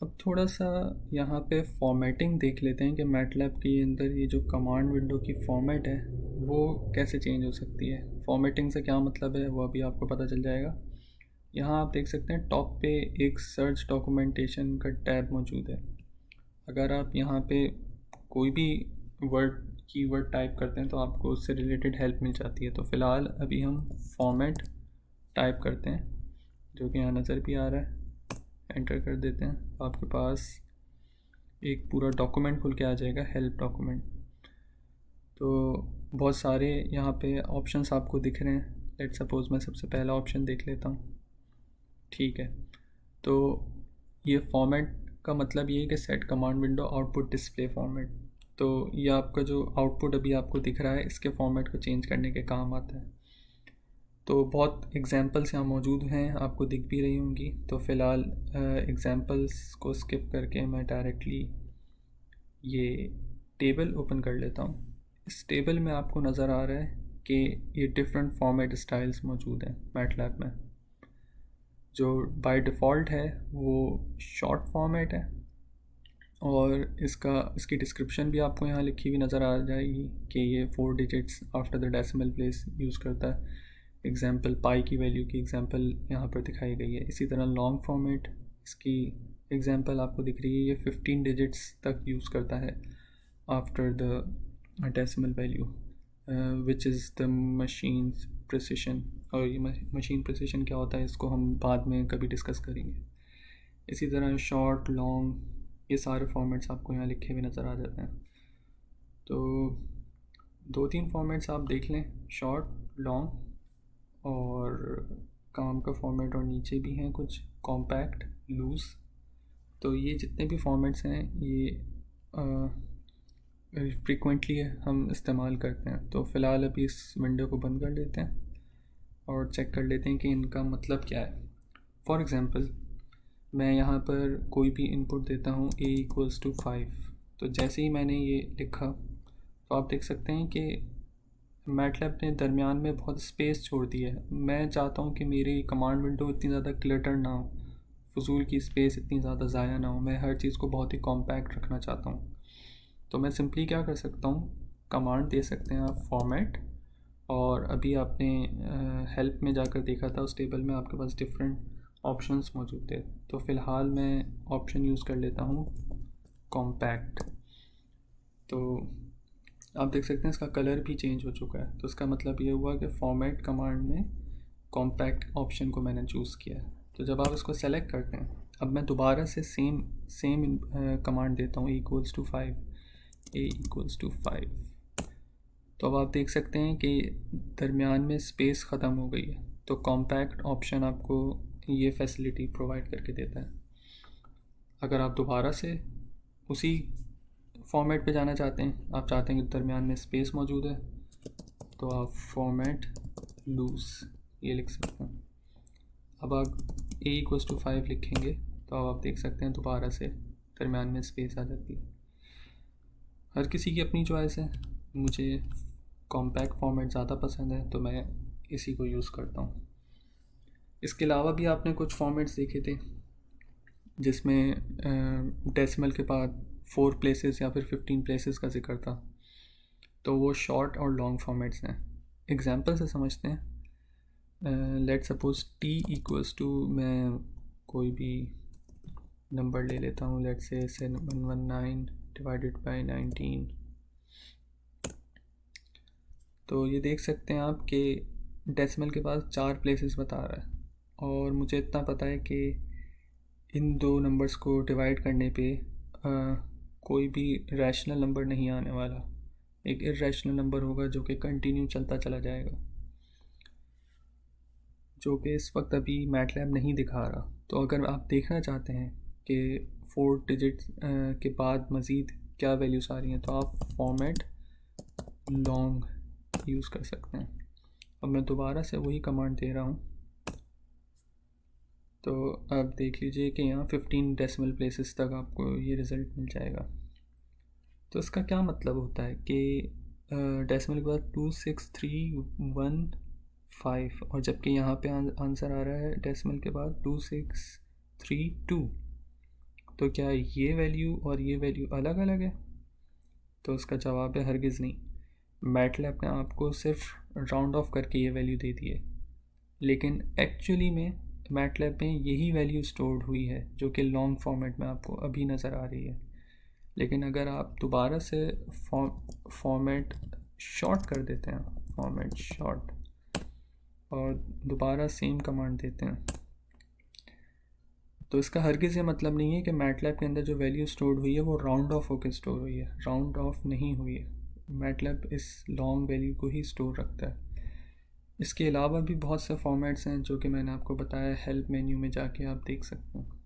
अब थोड़ा सा यहाँ पे फॉर्मेटिंग देख लेते हैं कि मैटलैब के अंदर ये जो कमांड विंडो की फॉर्मेट है वो कैसे चेंज हो सकती है। फॉर्मेटिंग से क्या मतलब है वो अभी आपको पता चल जाएगा। यहाँ आप देख सकते हैं टॉप पे एक सर्च डॉक्यूमेंटेशन का टैब मौजूद है। अगर आप यहाँ पे कोई भी वर्ड कीवर्ड टाइप करते हैं तो आपको उससे रिलेटेड हेल्प मिल जाती है। तो फ़िलहाल अभी हम फॉर्मेट टाइप करते हैं, जो कि यहाँ नज़र भी आ रहा है। एंटर कर देते हैं तो आपके पास एक पूरा डॉक्यूमेंट खुल के आ जाएगा, हेल्प डॉक्यूमेंट। तो बहुत सारे यहाँ पे ऑप्शंस आपको दिख रहे हैं। लेट सपोज़ मैं सबसे पहला ऑप्शन देख लेता हूँ। ठीक है, तो ये फॉर्मेट का मतलब ये है कि set command window output display format. तो ये आपका जो आउटपुट अभी आपको दिख रहा है इसके फॉर्मेट को चेंज करने के काम आता है। तो बहुत एग्जांपल्स यहाँ मौजूद हैं, आपको दिख भी रही होंगी। तो फ़िलहाल एग्जांपल्स को स्किप करके मैं डायरेक्टली ये टेबल ओपन कर लेता हूँ। इस टेबल में आपको नज़र आ रहा है कि ये डिफरेंट फॉर्मेट स्टाइल्स मौजूद हैं मैटलैब में। जो बाय डिफ़ॉल्ट है वो शॉर्ट फॉर्मेट है, और इसकी डिस्क्रिप्शन भी आपको यहाँ लिखी हुई नज़र आ जाएगी कि ये 4 digits after the decimal place use करता है। एग्जांपल पाई की वैल्यू की एग्जांपल यहाँ पर दिखाई गई है। इसी तरह लॉन्ग फॉर्मेट, इसकी एग्जांपल आपको दिख रही है, ये 15 डिजिट्स तक यूज़ करता है after the decimal value, which is the machine precision. और ये मशीन प्रिसिशन क्या होता है इसको हम बाद में कभी डिस्कस करेंगे। इसी तरह शॉर्ट, लॉन्ग, ये सारे फॉर्मेट्स आपको यहाँ लिखे हुए नज़र आ जाते हैं। तो 2-3 फॉर्मेट्स आप देख लें, शॉर्ट, लॉन्ग और काम का फॉर्मेट, और नीचे भी हैं कुछ कॉम्पैक्ट, लूज़। तो ये जितने भी फॉर्मेट्स हैं ये फ्रीक्वेंटली हम इस्तेमाल करते हैं। तो फ़िलहाल अभी इस विंडो को बंद कर लेते हैं और चेक कर लेते हैं कि इनका मतलब क्या है। फॉर एग्ज़ाम्पल मैं यहाँ पर कोई भी इनपुट देता हूँ a=5। तो जैसे ही मैंने ये लिखा तो आप देख सकते हैं कि मैटलैब ने दरमियान में बहुत स्पेस छोड़ दी है। मैं चाहता हूँ कि मेरी कमांड विंडो इतनी ज़्यादा क्लटर ना हो, फजूल की स्पेस इतनी ज़्यादा ज़ाया ना हो। मैं हर चीज़ को बहुत ही कॉम्पैक्ट रखना चाहता हूँ। तो मैं सिंपली क्या कर सकता हूँ, कमांड दे सकते हैं आप फॉर्मेट, और अभी आपने हेल्प में जाकर देखा था उस टेबल में आपके पास डिफरेंट ऑप्शंस मौजूद थे। तो फ़िलहाल मैं ऑप्शन यूज़ कर लेता हूँ कॉम्पैक्ट। तो आप देख सकते हैं इसका कलर भी चेंज हो चुका है। तो इसका मतलब ये हुआ कि फॉर्मेट कमांड में कॉम्पैक्ट ऑप्शन को मैंने चूज़ किया है। तो जब आप इसको सेलेक्ट करते हैं, अब मैं दोबारा से सेम कमांड देता हूँ a=5, a=5। तो अब आप देख सकते हैं कि दरमियान में स्पेस ख़त्म हो गई है। तो कॉम्पैक्ट ऑप्शन आपको ये फैसिलिटी प्रोवाइड करके देता है। अगर आप दोबारा से उसी फॉर्मेट पे जाना चाहते हैं, आप चाहते हैं कि दरमियान में स्पेस मौजूद है, तो आप फॉर्मेट लूज़ ये लिख सकते हैं। अब आप a=5 लिखेंगे तो अब आप देख सकते हैं दोबारा से दरमियान में स्पेस आ जाती है। हर किसी की अपनी चॉइस है। मुझे कॉम्पैक्ट फॉर्मेट ज़्यादा पसंद है तो मैं इसी को यूज़ करता हूँ। इसके अलावा भी आपने कुछ फॉर्मेट्स देखे थे जिसमें डेसिमल के बाद 4 प्लेसेस या फिर 15 प्लेसेस का जिक्र था। तो वो शॉर्ट और लॉन्ग फॉर्मेट्स हैं। एग्जांपल से समझते हैं। लेट सपोज t=, मैं कोई भी नंबर ले लेता हूँ, लेट से 719 डिवाइडेड बाई 19। तो ये देख सकते हैं आप कि डेसिमल के पास 4 प्लेसेस बता रहा है, और मुझे इतना पता है कि इन दो नंबर्स को डिवाइड करने पे कोई भी रैशनल नंबर नहीं आने वाला। एक इर्रेशनल नंबर होगा जो कि कंटिन्यू चलता चला जाएगा, जो कि इस वक्त अभी मैटलैब नहीं दिखा रहा। तो अगर आप देखना चाहते हैं कि 4 डिजिट के बाद मज़ीद क्या वैल्यूज़ आ रही हैं, तो आप फॉर्मेट लॉन्ग यूज़ कर सकते हैं। अब मैं दोबारा से वही कमांड दे रहा हूँ, तो आप देख लीजिए कि यहाँ 15 डेसिमल प्लेसेस तक आपको ये रिज़ल्ट मिल जाएगा। तो इसका क्या मतलब होता है कि डेसिमल के बाद 26315, और जबकि यहाँ पे आंसर आ रहा है डेसिमल के बाद 2632। तो क्या ये वैल्यू और ये वैल्यू अलग अलग है? तो उसका जवाब है हरगिज़ नहीं। मैटलैब ने आपको सिर्फ राउंड ऑफ करके ये वैल्यू दे दी है, लेकिन एक्चुअली में मैटलैब में यही वैल्यू स्टोर्ड हुई है जो कि लॉन्ग फॉर्मेट में आपको अभी नज़र आ रही है। लेकिन अगर आप दोबारा से फॉर्मेट शॉर्ट कर देते हैं, फॉर्मेट शॉर्ट, और दोबारा सेम कमांड देते हैं, तो इसका हरगिज़ ये मतलब नहीं है कि मैटलैब के अंदर जो वैल्यू स्टोर हुई है वो राउंड ऑफ होकर स्टोर हुई है। राउंड ऑफ नहीं हुई है, मैटलैब इस लॉन्ग वैल्यू को ही स्टोर रखता है। इसके अलावा भी बहुत से फॉर्मेट्स हैं जो कि मैंने आपको बताया, हेल्प मेन्यू में जाके आप देख सकते हैं।